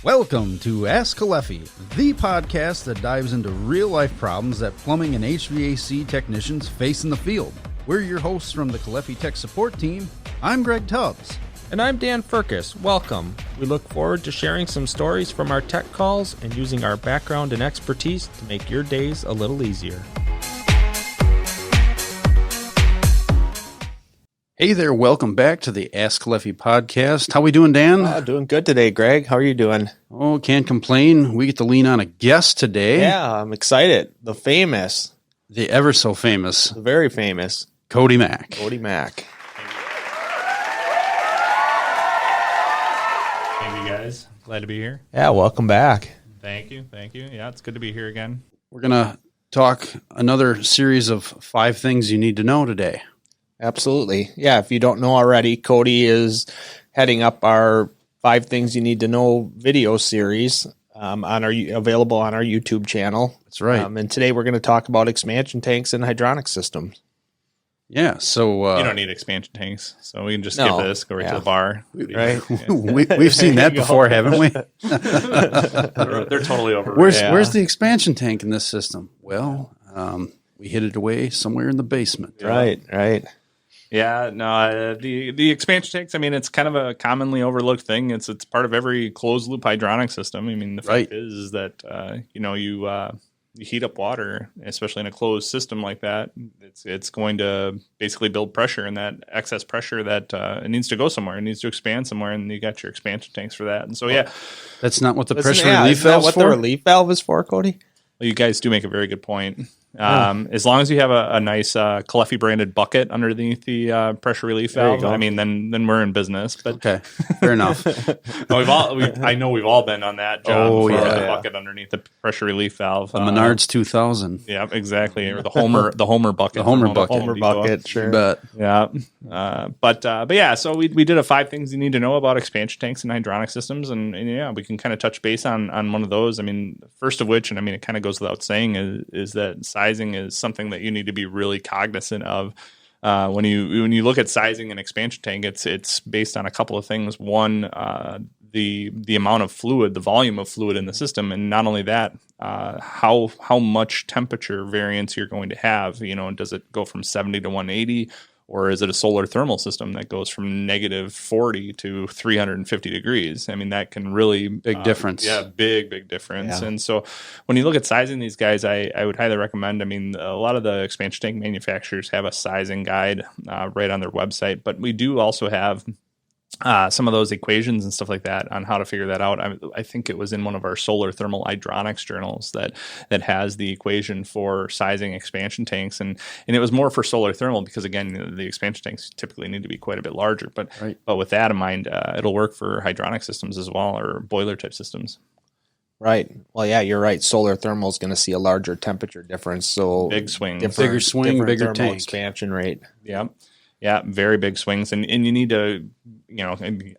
Welcome to Ask Caleffi, the podcast that dives into real-life problems that plumbing and HVAC technicians face in the field. We're your hosts from the Caleffi Tech Support Team. I'm Greg Tubbs. And I'm Dan Furcus. Welcome. We look forward to sharing some stories from our tech calls and using our background and expertise to make your days a little easier. Hey there, welcome back to the Ask Caleffi podcast. How we doing, Dan? Doing good today, Greg. How are you doing? Oh, can't complain. We get to lean on a guest today. Yeah, I'm excited. The ever so famous, the very famous Cody Mack. Cody Mack. Thank you, guys. Glad to be here. Yeah, welcome back. Thank you. Yeah, it's good to be here again. We're going to talk another series of 5 things you need to know today. Absolutely. Yeah, if you don't know already, Cody is heading up our 5 Things You Need to Know video series available on our YouTube channel. That's right. And today we're going to talk about expansion tanks and hydronic systems. Yeah, so... you don't need expansion tanks, so we can just skip this, go right to the bar. Right. We've seen that before, haven't we? They're totally over. Where's the expansion tank in this system? Well, we hid it away somewhere in the basement. Right. Yeah, no, the expansion tanks, I mean, it's kind of a commonly overlooked thing. It's part of every closed-loop hydronic system. I mean, the fact is that, you heat up water, especially in a closed system like that. It's going to basically build pressure, and that excess pressure that it needs to go somewhere. It needs to expand somewhere, and you got your expansion tanks for that. And so, yeah. That's not what the pressure relief valve is for? What the relief valve is for, Cody? Well, you guys do make a very good point. As long as you have a nice Caleffi branded bucket underneath the pressure relief valve, I mean, then we're in business. But okay, fair enough. I know we've all been on that job. The bucket underneath the pressure relief valve. The Menards 2000. Yeah, exactly. Or the Homer bucket. The Homer bucket. Sure. But yeah, but yeah. So we did a 5 things you need to know about expansion tanks and hydronic systems, and yeah, we can kind of touch base on one of those. I mean, first of which, and I mean, it kind of goes without saying, is that sizing is something that you need to be really cognizant of. When you look at sizing an expansion tank, it's based on a couple of things. One, the amount of fluid, the volume of fluid in the system, and not only that, how much temperature variance you're going to have. You know, does it go from 70 to 180? Or is it a solar thermal system that goes from negative 40 to 350 degrees? I mean, that can really... Big difference. Yeah, big difference. Yeah. And so when you look at sizing these guys, I would highly recommend, I mean, a lot of the expansion tank manufacturers have a sizing guide right on their website, but we do also have some of those equations and stuff like that on how to figure that out. I think it was in one of our solar thermal hydronics journals that has the equation for sizing expansion tanks, and it was more for solar thermal because, again, the expansion tanks typically need to be quite a bit larger. But with that in mind, it'll work for hydronic systems as well, or boiler type systems. Right. Well, yeah, you're right. Solar thermal is going to see a larger temperature difference, so big swings, bigger swing, bigger thermal tank expansion rate. Yeah, very big swings, and you need to,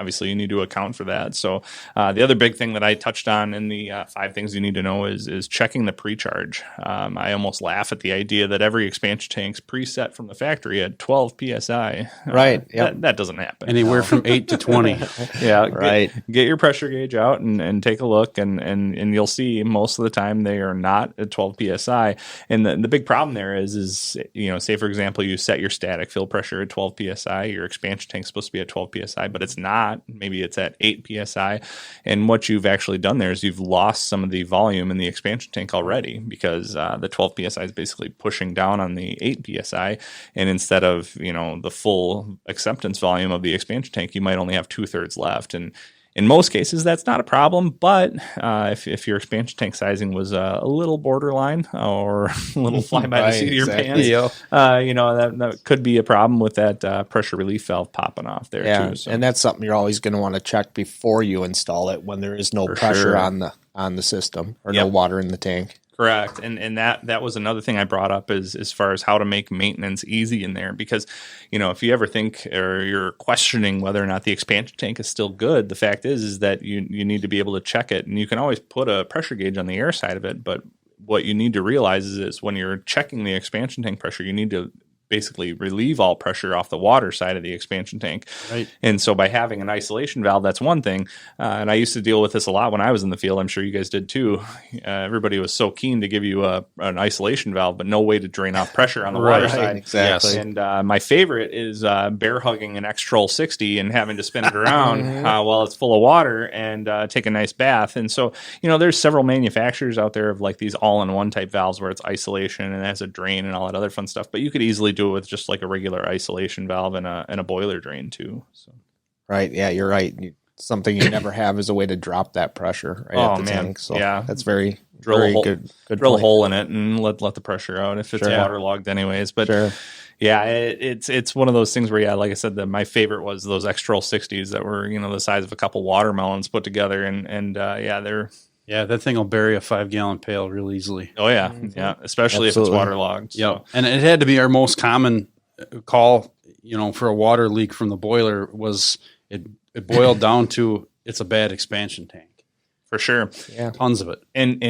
obviously you need to account for that. So the other big thing that I touched on in the 5 things you need to know is checking the precharge. I almost laugh at the idea that every expansion tank's preset from the factory at 12 psi. Right. That doesn't happen. Anywhere from 8 to 20. Yeah. Right. Get your pressure gauge out and take a look, and you'll see most of the time they are not at 12 psi. And the big problem there is say for example you set your static fill pressure at 12 psi, your expansion tank's supposed to be at 12 psi, but it's not. Maybe it's at 8 psi. And what you've actually done there is you've lost some of the volume in the expansion tank already, because the 12 psi is basically pushing down on the 8 psi. And instead of, the full acceptance volume of the expansion tank, you might only have 2/3 left. And in most cases, that's not a problem, but if your expansion tank sizing was a little borderline or a little fly by the seat of your pants, that could be a problem with that pressure relief valve popping off there too. So. And that's something you're always going to want to check before you install it when there is no pressure on the system or no water in the tank. Correct. And that was another thing I brought up is as far as how to make maintenance easy in there, because, if you ever think or you're questioning whether or not the expansion tank is still good, the fact is that you need to be able to check it, and you can always put a pressure gauge on the air side of it. But what you need to realize is when you're checking the expansion tank pressure, you need to basically relieve all pressure off the water side of the expansion tank. Right. And so by having an isolation valve, that's one thing. And I used to deal with this a lot when I was in the field. I'm sure you guys did too. Everybody was so keen to give you an isolation valve, but no way to drain off pressure on the water side. Exactly. Yes. And my favorite is bear hugging an X-Troll 60 and having to spin it around while it's full of water and take a nice bath. And so, there's several manufacturers out there of like these all-in-one type valves where it's isolation and it has a drain and all that other fun stuff. But you could easily do it with just like a regular isolation valve and a boiler drain too. So. Right. Yeah, you're right. Something you never have is a way to drop that pressure at the tank. So that's very good. Drill a hole in it and let the pressure out if it's waterlogged anyways. But yeah, it's one of those things where, like I said, my favorite was those X-Troll 60s that were, the size of a couple watermelons put together. And they're... Yeah, that thing will bury a 5-gallon pail real easily. Oh, yeah. Yeah, especially if it's waterlogged. Yeah, so. And it had to be our most common call, for a water leak from the boiler was it boiled down to it's a bad expansion tank. For sure. Yeah. Tons of it. And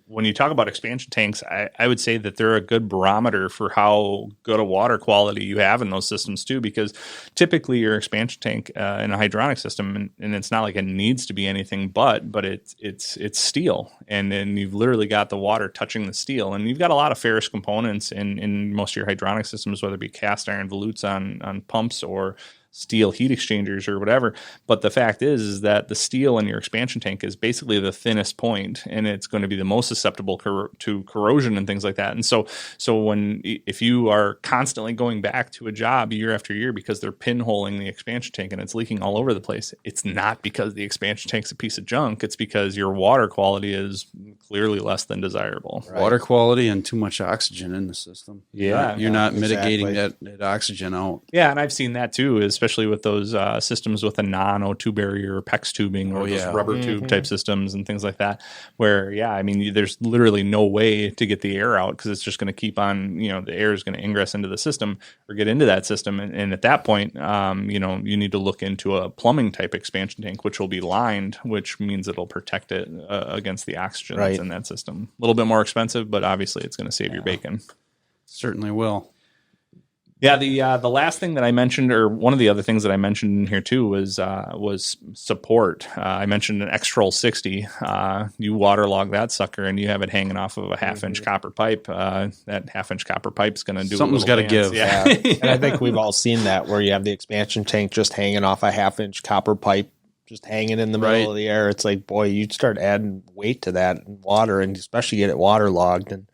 when you talk about expansion tanks, I would say that they're a good barometer for how good a water quality you have in those systems too, because typically your expansion tank in a hydronic system, and it's not like it needs to be anything but it's steel. And then you've literally got the water touching the steel. And you've got a lot of ferrous components in most of your hydronic systems, whether it be cast iron volutes on pumps or steel heat exchangers or whatever. But the fact is that the steel in your expansion tank is basically the thinnest point, and it's going to be the most susceptible to corrosion and things like that. And so if you are constantly going back to a job year after year because they're pinholing the expansion tank and it's leaking all over the place, it's not because the expansion tank's a piece of junk. It's because your water quality is clearly less than desirable. Right. Water quality and too much oxygen in the system. Yeah. You're not mitigating that oxygen out. Yeah, and I've seen that too, especially with those systems with a non-O2 barrier or PEX tubing or those rubber tube type systems and things like that, where, there's literally no way to get the air out because it's just going to keep on, the air is going to ingress into the system or get into that system. And at that point, you need to look into a plumbing type expansion tank, which will be lined, which means it'll protect it against the oxygen that's in that system. A little bit more expensive, but obviously it's going to save your bacon. Certainly will. Yeah, the last thing that I mentioned, or one of the other things that I mentioned in here too, was support. I mentioned an X-Troll 60. You waterlog that sucker, and you have it hanging off of a half-inch copper pipe. That half-inch copper pipe's going to do something's got to give. Yeah, and I think we've all seen that where you have the expansion tank just hanging off a half-inch copper pipe, just hanging in the middle of the air. It's like, boy, you start adding weight to that and water, and especially get it waterlogged, and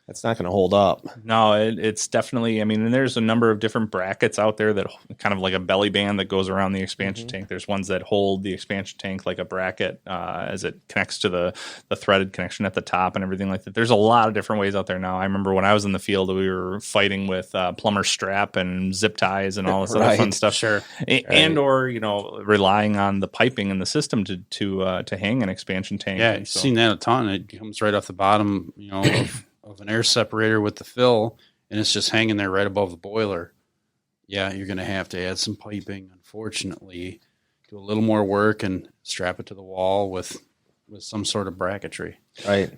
that's not going to hold up. No, it's definitely, and there's a number of different brackets out there that kind of like a belly band that goes around the expansion tank. There's ones that hold the expansion tank like a bracket as it connects to the threaded connection at the top and everything like that. There's a lot of different ways out there now. I remember when I was in the field, we were fighting with plumber strap and zip ties and all this other fun stuff. Sure. And or, relying on the piping in the system to hang an expansion tank. Yeah, you've seen that a ton. It comes right off the bottom, of an air separator with the fill, and it's just hanging there right above the boiler. Yeah, you're going to have to add some piping, unfortunately, do a little more work and strap it to the wall with some sort of bracketry. Right.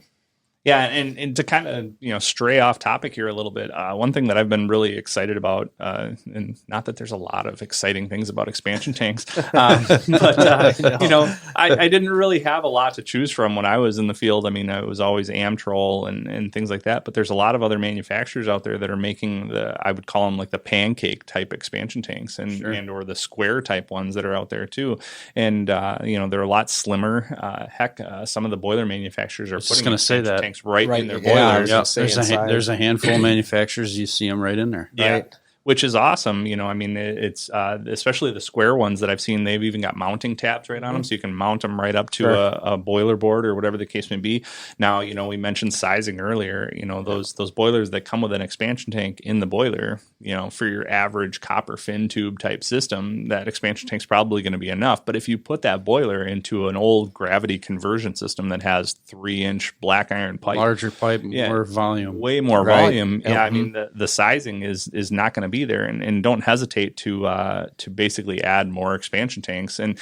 Yeah, and to kind of stray off topic here a little bit, one thing that I've been really excited about, and not that there's a lot of exciting things about expansion tanks, but I didn't really have a lot to choose from when I was in the field. It was always Amtrol and things like that, but there's a lot of other manufacturers out there that are making I would call them like the pancake type expansion tanks and or the square type ones that are out there too, and they're a lot slimmer. Some of the boiler manufacturers are putting expansion tanks right in their boilers. Yeah, there's a handful of manufacturers. You see them right in there. Yeah. Right. Which is awesome. It's especially the square ones that I've seen. They've even got mounting tabs right on them, so you can mount them right up to a boiler board or whatever the case may be. Now, we mentioned sizing earlier. Those boilers that come with an expansion tank in the boiler. For your average copper fin tube type system, that expansion tank's probably going to be enough. But if you put that boiler into an old gravity conversion system that has 3-inch black iron pipe, larger pipe, more volume, way more volume. Yeah, the sizing is not going to be there, and don't hesitate to basically add more expansion tanks. And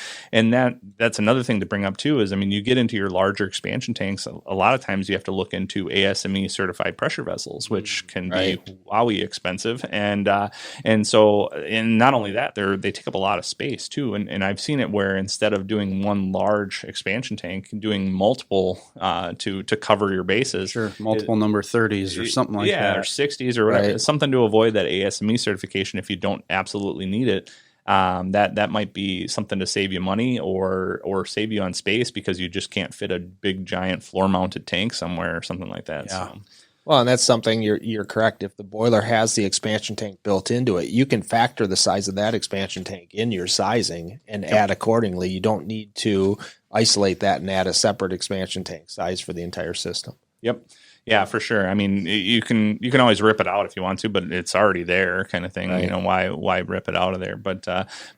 that's another thing to bring up too is, I mean, you get into your larger expansion tanks, a lot of times you have to look into ASME certified pressure vessels, which can be wowie expensive. And not only that, they take up a lot of space too. And I've seen it where instead of doing one large expansion tank, doing multiple to cover your bases. Sure, multiple number 30s or something like that. Yeah, or 60s or whatever. It's something to avoid that ASME certification if you don't absolutely need it. That might be something to save you money or save you on space because you just can't fit a big giant floor mounted tank somewhere or something like that. Yeah. So. Well, and that's something you're correct. If the boiler has the expansion tank built into it, you can factor the size of that expansion tank in your sizing and add accordingly. You don't need to isolate that and add a separate expansion tank size for the entire system. Yep. Yeah, for sure. I mean, you can always rip it out if you want to, but it's already there, kind of thing. Right. You know, why rip it out of there? But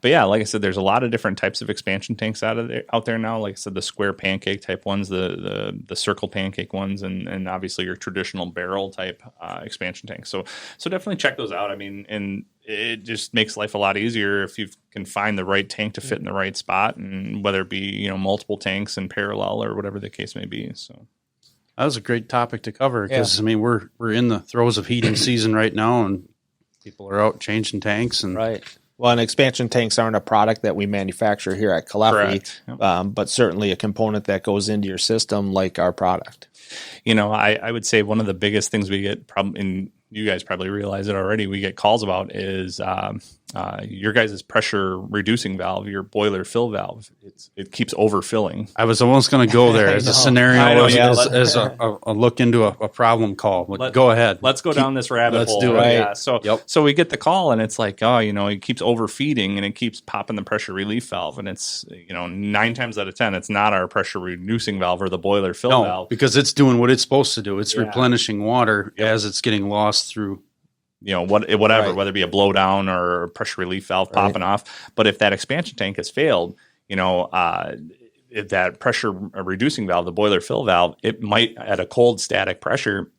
yeah, like I said, there's a lot of different types of expansion tanks out there now. Like I said, the square pancake type ones, the circle pancake ones, and obviously your traditional barrel type expansion tanks. So definitely check those out. I mean, and it just makes life a lot easier if you can find the right tank to fit in the right spot, and whether it be multiple tanks in parallel or whatever the case may be. So. That was a great topic to cover because, I mean, we're in the throes of heating season right now, and people are out changing tanks. And right. Well, and expansion tanks aren't a product that we manufacture here at Caleffi, yep. But certainly a component that goes into your system like our product. I would say one of the biggest things we get, and you guys probably realize it already, we get calls about is your guys' pressure reducing valve, your boiler fill valve. It keeps overfilling. I was almost going to go there as a scenario, as a look into a problem call. But go ahead. Let's go down this rabbit hole. Let's do it. Yeah. So we get the call, and it's like, it keeps overfeeding, and it keeps popping the pressure relief valve, and it's 9 times out of 10, it's not our pressure reducing valve or the boiler fill valve, because it's doing what it's supposed to do. It's replenishing water as it's getting lost through. Whatever, whether it be a blowdown or a pressure relief valve popping off. But if that expansion tank has failed, if that pressure reducing valve, the boiler fill valve, it might at a cold static pressure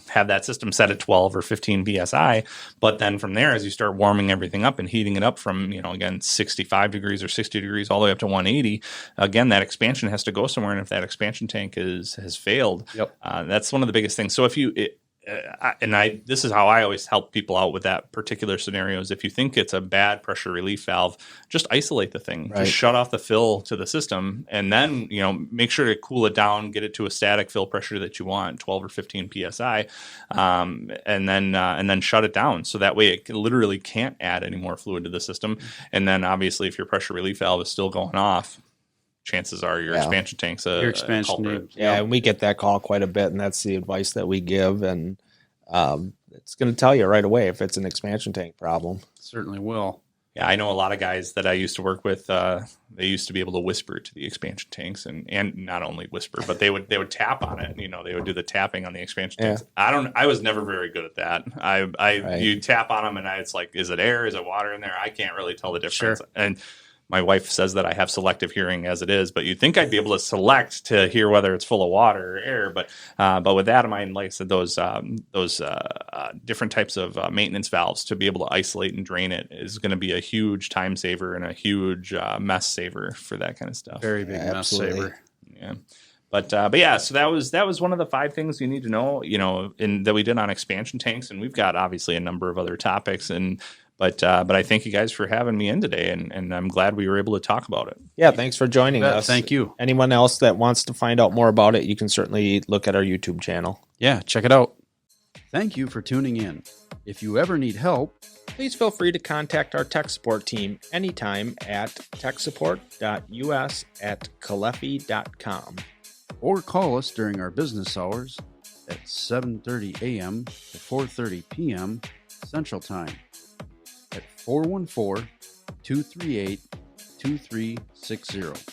have that system set at 12 or 15 psi. But then from there, as you start warming everything up and heating it up from, again, 65 degrees or 60 degrees all the way up to 180, again, that expansion has to go somewhere. And if that expansion tank has failed, that's one of the biggest things. So if this is how I always help people out with that particular scenario is if you think it's a bad pressure relief valve, just isolate the thing. Right. Just shut off the fill to the system, and then make sure to cool it down, get it to a static fill pressure that you want, 12 or 15 psi, and then shut it down. So that way it literally can't add any more fluid to the system. And then obviously if your pressure relief valve is still going off, chances are your expansion tank's a culprit. Yeah, and we get that call quite a bit, and that's the advice that we give. And it's going to tell you right away if it's an expansion tank problem. Certainly will. Yeah, I know a lot of guys that I used to work with. They used to be able to whisper to the expansion tanks, and not only whisper, but they would tap on it. They would do the tapping on the expansion tanks. I was never very good at that. You tap on them, and it's like, is it air? Is it water in there? I can't really tell the difference. Sure. And my wife says that I have selective hearing as it is, but you'd think I'd be able to select to hear whether it's full of water or air. But with that in mind, like I said, those different types of maintenance valves to be able to isolate and drain it is going to be a huge time saver and a huge mess saver for that kind of stuff. Very big mess saver. Yeah. But yeah, so that was one of the 5 things you need to know, that we did on expansion tanks, and we've got obviously a number of other topics. But I thank you guys for having me in today, and I'm glad we were able to talk about it. Yeah, thanks for joining us. Thank you. Anyone else that wants to find out more about it, you can certainly look at our YouTube channel. Yeah, check it out. Thank you for tuning in. If you ever need help, please feel free to contact our tech support team anytime at techsupport.us@caleffi.com. Or call us during our business hours at 7:30 a.m. to 4:30 p.m. Central Time at 414-238-2360.